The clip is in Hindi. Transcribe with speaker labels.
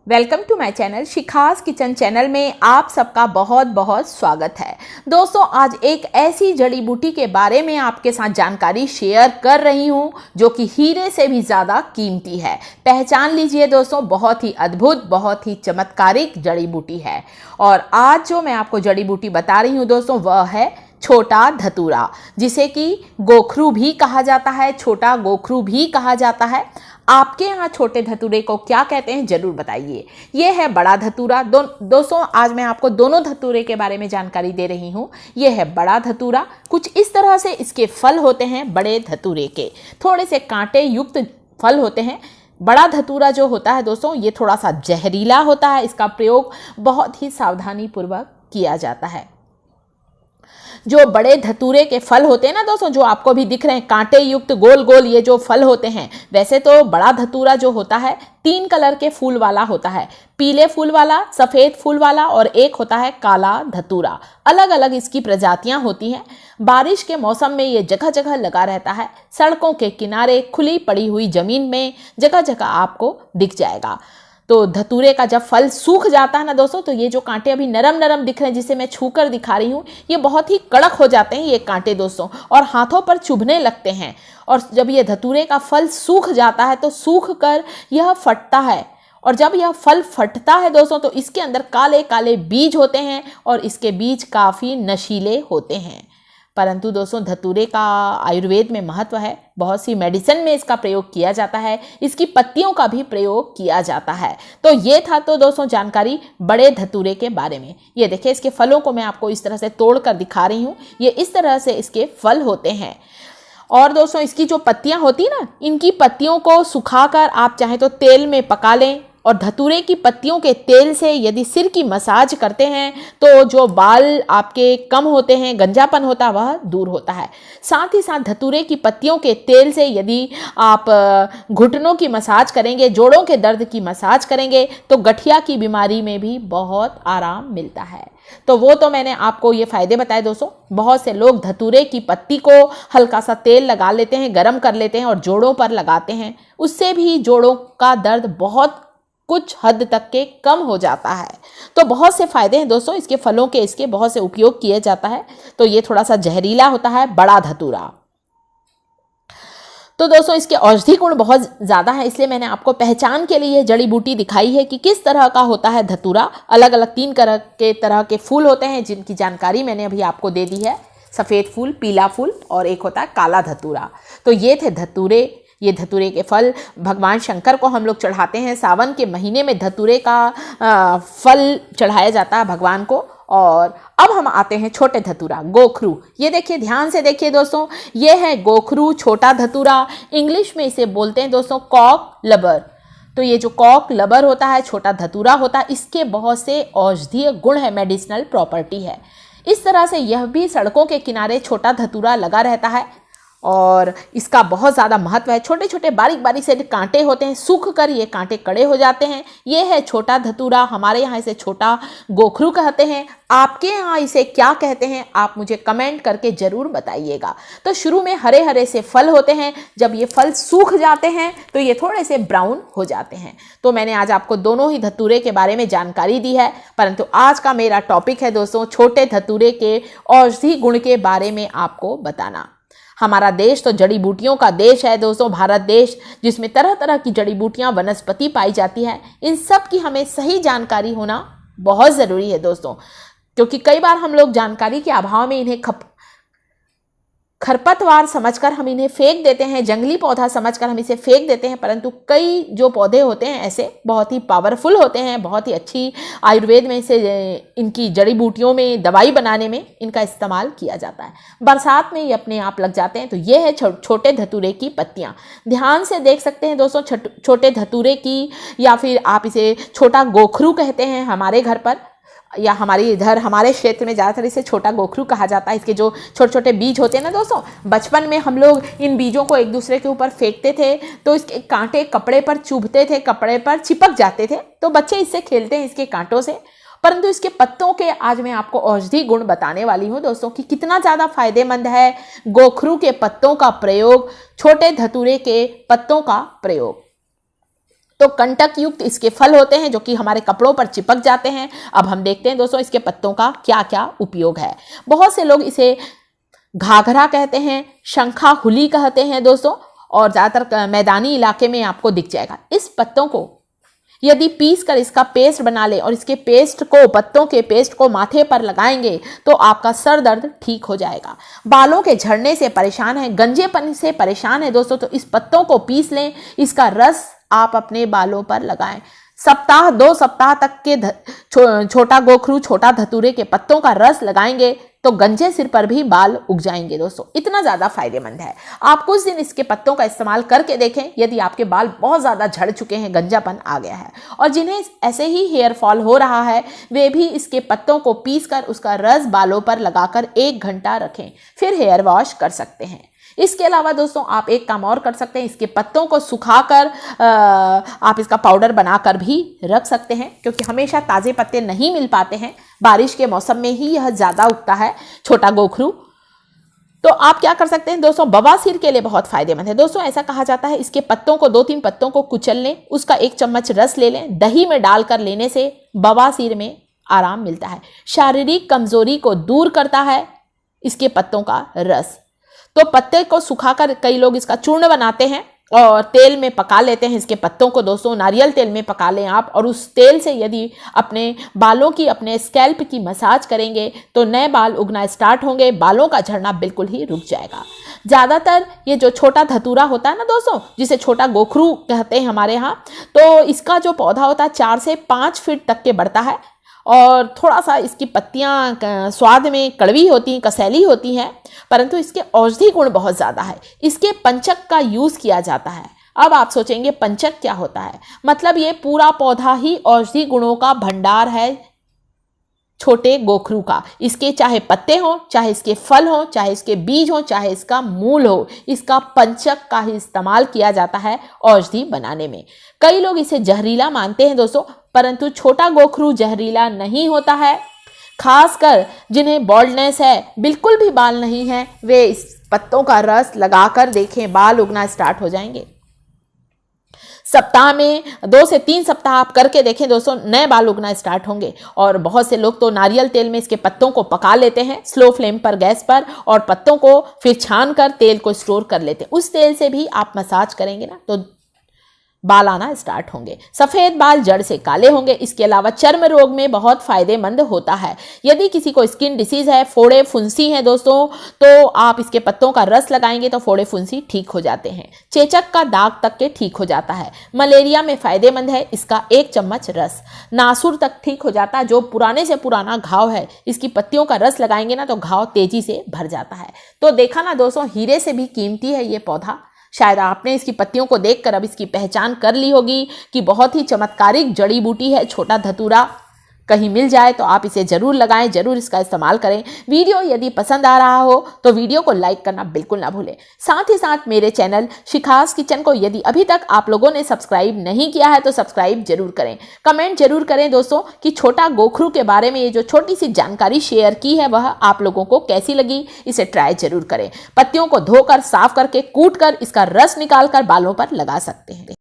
Speaker 1: Welcome to my channel Shikha's kitchen channel में आप सबका बहुत बहुत स्वागत है। दोस्तों, आज एक ऐसी जड़ी बूटी के बारे में आपके साथ जानकारी शेयर कर रही हूं जो कि हीरे से भी ज़्यादा कीमती है। पहचान लीजिए दोस्तों, बहुत ही अद्भुत, बहुत ही चमत्कारिक जड़ी बूटी है। और आज जो मैं आपको जड़ी बूटी बता रही हूं दोस्तों, वह है छोटा धतूरा, जिसे कि गोखरू भी कहा जाता है, छोटा गोखरू भी कहा जाता है। आपके यहाँ छोटे धतूरे को क्या कहते हैं जरूर बताइए। ये है बड़ा धतूरा। दोस्तों, आज मैं आपको दोनों धतूरे के बारे में जानकारी दे रही हूँ। ये है बड़ा धतूरा। कुछ इस तरह से इसके फल होते हैं। बड़े धतूरे के थोड़े से कांटे युक्त फल होते हैं। बड़ा धतूरा जो होता है दोस्तों, ये थोड़ा सा जहरीला होता है। इसका प्रयोग बहुत ही सावधानी पूर्वक किया जाता है। जो बड़े धतूरे के फल होते हैं ना दोस्तों, जो आपको भी दिख रहे हैं, कांटे युक्त गोल गोल ये जो फल होते हैं, वैसे तो बड़ा धतूरा जो होता है 3 कलर के फूल वाला होता है। पीले फूल वाला, सफ़ेद फूल वाला और एक होता है काला धतूरा। अलग अलग इसकी प्रजातियां होती हैं। बारिश के मौसम में ये जगह जगह लगा रहता है। सड़कों के किनारे, खुली पड़ी हुई जमीन में जगह जगह आपको दिख जाएगा। तो धतूरे का जब फल सूख जाता है ना दोस्तों, तो ये जो कांटे अभी नरम नरम दिख रहे हैं, जिसे मैं छू कर दिखा रही हूँ, ये बहुत ही कड़क हो जाते हैं ये कांटे दोस्तों, और हाथों पर चुभने लगते हैं। और जब ये धतूरे का फल सूख जाता है तो सूख कर यह फटता है। और जब यह फल फटता है दोस्तों, तो इसके अंदर काले काले बीज होते हैं और इसके बीज काफ़ी नशीले होते हैं। परंतु दोस्तों, धतूरे का आयुर्वेद में महत्व है। बहुत सी मेडिसिन में इसका प्रयोग किया जाता है। इसकी पत्तियों का भी प्रयोग किया जाता है। तो ये था तो दोस्तों जानकारी बड़े धतूरे के बारे में। ये देखिए, इसके फलों को मैं आपको इस तरह से तोड़ कर दिखा रही हूँ। ये इस तरह से इसके फल होते हैं। और दोस्तों, इसकी जो पत्तियां होती ना, इनकी पत्तियों को सुखाकर आप चाहें तो तेल में पका लें। और धतूरे की पत्तियों के तेल से यदि सिर की मसाज करते हैं तो जो बाल आपके कम होते हैं, गंजापन होता है, वह दूर होता है। साथ ही साथ धतूरे की पत्तियों के तेल से यदि आप घुटनों की मसाज करेंगे, जोड़ों के दर्द की मसाज करेंगे, तो गठिया की बीमारी में भी बहुत आराम मिलता है। तो वो तो मैंने आपको ये फ़ायदे बताए दोस्तों। बहुत से लोग धतूरे की पत्ती को हल्का सा तेल लगा लेते हैं, गरम कर लेते हैं और जोड़ों पर लगाते हैं। उससे भी जोड़ों का दर्द बहुत कुछ हद तक के कम हो जाता है। तो बहुत से फ़ायदे हैं दोस्तों इसके फलों के, इसके बहुत से उपयोग किए जाता है। तो ये थोड़ा सा जहरीला होता है बड़ा धतूरा। तो दोस्तों, इसके औषधि गुण बहुत ज़्यादा है, इसलिए मैंने आपको पहचान के लिए जड़ी बूटी दिखाई है कि किस तरह का होता है धतूरा। अलग अलग 3 तरह के फूल होते हैं, जिनकी जानकारी मैंने अभी आपको दे दी है। सफ़ेद फूल, पीला फूल और एक होता है काला धतूरा। तो ये थे धतूरे। ये धतूरे के फल भगवान शंकर को हम लोग चढ़ाते हैं। सावन के महीने में धतूरे का फल चढ़ाया जाता है भगवान को। और अब हम आते हैं छोटे धतूरा, गोखरू। ये देखिए, ध्यान से देखिए दोस्तों, ये है गोखरू, छोटा धतूरा। इंग्लिश में इसे बोलते हैं दोस्तों कॉक लबर। तो ये जो कॉक लबर होता है, छोटा धतूरा होता है, इसके बहुत से औषधीय गुण है, मेडिसिनल प्रॉपर्टी है। इस तरह से यह भी सड़कों के किनारे छोटा धतूरा लगा रहता है और इसका बहुत ज़्यादा महत्व है। छोटे छोटे बारीक बारीक से कांटे होते हैं, सूख कर ये कांटे कड़े हो जाते हैं। ये है छोटा धतूरा। हमारे यहाँ इसे छोटा गोखरू कहते हैं। आपके यहाँ इसे क्या कहते हैं, आप मुझे कमेंट करके ज़रूर बताइएगा। तो शुरू में हरे हरे से फल होते हैं। जब ये फल सूख जाते हैं तो ये थोड़े से ब्राउन हो जाते हैं। तो मैंने आज आपको दोनों ही धतूरे के बारे में जानकारी दी है। परंतु आज का मेरा टॉपिक है दोस्तों छोटे धतूरे के औषधि गुण के बारे में आपको बताना। हमारा देश तो जड़ी बूटियों का देश है दोस्तों, भारत देश, जिसमें तरह तरह की जड़ी बूटियां, वनस्पति पाई जाती है। इन सब की हमें सही जानकारी होना बहुत ज़रूरी है दोस्तों, क्योंकि कई बार हम लोग जानकारी के अभाव में इन्हें खरपतवार समझकर हम इन्हें फेंक देते हैं, जंगली पौधा समझकर हम इसे फेंक देते हैं। परंतु कई जो पौधे होते हैं ऐसे बहुत ही पावरफुल होते हैं, बहुत ही अच्छी आयुर्वेद में इसे, इनकी जड़ी बूटियों में दवाई बनाने में इनका इस्तेमाल किया जाता है। बरसात में ये अपने आप लग जाते हैं। तो ये है छोटे धतूरे की पत्तियाँ। ध्यान से देख सकते हैं दोस्तों छोटे धतूरे की, या फिर आप इसे छोटा गोखरू कहते हैं हमारे घर पर, या हमारे क्षेत्र में ज़्यादातर इसे छोटा गोखरू कहा जाता है। इसके जो छोटे छोटे बीज होते हैं ना दोस्तों, बचपन में हम लोग इन बीजों को एक दूसरे के ऊपर फेंकते थे तो इसके कांटे कपड़े पर चुभते थे, कपड़े पर चिपक जाते थे। तो बच्चे इससे खेलते हैं, इसके कांटों से। परंतु इसके पत्तों के आज मैं आपको औषधि गुण बताने वाली हूँ दोस्तों कि कितना ज़्यादा फायदेमंद है गोखरू के पत्तों का प्रयोग, छोटे धतूरे के पत्तों का प्रयोग। तो कंटक युक्त इसके फल होते हैं जो कि हमारे कपड़ों पर चिपक जाते हैं। अब हम देखते हैं दोस्तों इसके पत्तों का क्या क्या उपयोग है। बहुत से लोग इसे घाघरा कहते हैं, शंखा हुली कहते हैं दोस्तों, और ज़्यादातर मैदानी इलाके में आपको दिख जाएगा। इस पत्तों को यदि पीस कर इसका पेस्ट बना ले और इसके पत्तों के पेस्ट को माथे पर लगाएंगे तो आपका सर दर्द ठीक हो जाएगा। बालों के झड़ने से परेशान है, गंजेपन से परेशान है दोस्तों, तो इस पत्तों को पीस लें, इसका रस आप अपने बालों पर लगाएं। सप्ताह 2 सप्ताह तक के छोटा गोखरू, छोटा धतूरे के पत्तों का रस लगाएंगे तो गंजे सिर पर भी बाल उग जाएंगे दोस्तों। इतना ज़्यादा फायदेमंद है। आप कुछ दिन इसके पत्तों का इस्तेमाल करके देखें। यदि आपके बाल बहुत ज़्यादा झड़ चुके हैं, गंजापन आ गया है और जिन्हें ऐसे ही हेयर फॉल हो रहा है, वे भी इसके पत्तों को पीस कर उसका रस बालों पर लगाकर 1 घंटा रखें, फिर हेयर वॉश कर सकते हैं। इसके अलावा दोस्तों आप एक काम और कर सकते हैं, इसके पत्तों को सुखाकर आप इसका पाउडर बनाकर भी रख सकते हैं, क्योंकि हमेशा ताज़े पत्ते नहीं मिल पाते हैं। बारिश के मौसम में ही यह ज़्यादा उगता है छोटा गोखरू। तो आप क्या कर सकते हैं दोस्तों, बवासीर के लिए बहुत फायदेमंद है दोस्तों। ऐसा कहा जाता है इसके पत्तों को 2-3 पत्तों को कुचल लें, उसका 1 चम्मच रस ले लें, दही में डालकर लेने से बवासीर में आराम मिलता है। शारीरिक कमजोरी को दूर करता है इसके पत्तों का रस। तो पत्ते को सुखाकर कई लोग इसका चूर्ण बनाते हैं और तेल में पका लेते हैं इसके पत्तों को दोस्तों। नारियल तेल में पका लें आप, और उस तेल से यदि अपने बालों की, अपने स्कैल्प की मसाज करेंगे तो नए बाल उगना स्टार्ट होंगे, बालों का झड़ना बिल्कुल ही रुक जाएगा। ज़्यादातर ये जो छोटा धतूरा होता है ना दोस्तों, जिसे छोटा गोखरू कहते हैं हमारे यहाँ, तो इसका जो पौधा होता है 4 से 5 फीट तक के बढ़ता है और थोड़ा सा इसकी पत्तियां स्वाद में कड़वी होती हैं, कसैली होती हैं, परंतु इसके औषधि गुण बहुत ज़्यादा है। इसके पंचक का यूज़ किया जाता है। अब आप सोचेंगे पंचक क्या होता है, मतलब ये पूरा पौधा ही औषधि गुणों का भंडार है छोटे गोखरू का। इसके चाहे पत्ते हों, चाहे इसके फल हों, चाहे इसके बीज हों, चाहे इसका मूल हो, इसका पंचक का ही इस्तेमाल किया जाता है औषधि बनाने में। कई लोग इसे जहरीला मानते हैं दोस्तों, परंतु छोटा गोखरू जहरीला नहीं होता है। खासकर जिन्हें बॉल्डनेस है, बिल्कुल भी बाल नहीं है, वे इस पत्तों का रस लगाकर देखें, बाल उगना स्टार्ट हो जाएंगे। सप्ताह में 2 से 3 सप्ताह आप करके देखें दोस्तों, नए बाल उगना स्टार्ट होंगे। और बहुत से लोग तो नारियल तेल में इसके पत्तों को पका लेते हैं स्लो फ्लेम पर, गैस पर, और पत्तों को फिर छान कर तेल को स्टोर कर लेते हैं। उस तेल से भी आप मसाज करेंगे ना तो बाल आना स्टार्ट होंगे। सफ़ेद बाल जड़ से काले होंगे। इसके अलावा चर्म रोग में बहुत फायदेमंद होता है। यदि किसी को स्किन डिसीज है, फोड़े फुंसी है दोस्तों, तो आप इसके पत्तों का रस लगाएंगे तो फोड़े फुंसी ठीक हो जाते हैं। चेचक का दाग तक के ठीक हो जाता है। मलेरिया में फायदेमंद है इसका 1 चम्मच रस। नासूर तक ठीक हो जाता है, जो पुराने से पुराना घाव है, इसकी पत्तियों का रस लगाएंगे ना तो घाव तेजी से भर जाता है। तो देखा ना दोस्तों, हीरे से भी कीमती है ये पौधा। शायद आपने इसकी पत्तियों को देखकर अब इसकी पहचान कर ली होगी कि बहुत ही चमत्कारिक जड़ी बूटी है छोटा धतूरा। कहीं मिल जाए तो आप इसे ज़रूर लगाएं, ज़रूर इसका इस्तेमाल करें। वीडियो यदि पसंद आ रहा हो तो वीडियो को लाइक करना बिल्कुल ना भूलें। साथ ही साथ मेरे चैनल शिखास किचन को यदि अभी तक आप लोगों ने सब्सक्राइब नहीं किया है तो सब्सक्राइब जरूर करें। कमेंट जरूर करें दोस्तों कि छोटा गोखरू के बारे में ये जो छोटी सी जानकारी शेयर की है वह आप लोगों को कैसी लगी। इसे ट्राई जरूर करें। पत्तियों को धोकर, साफ करके, कूट कर इसका रस निकाल कर बालों पर लगा सकते हैं।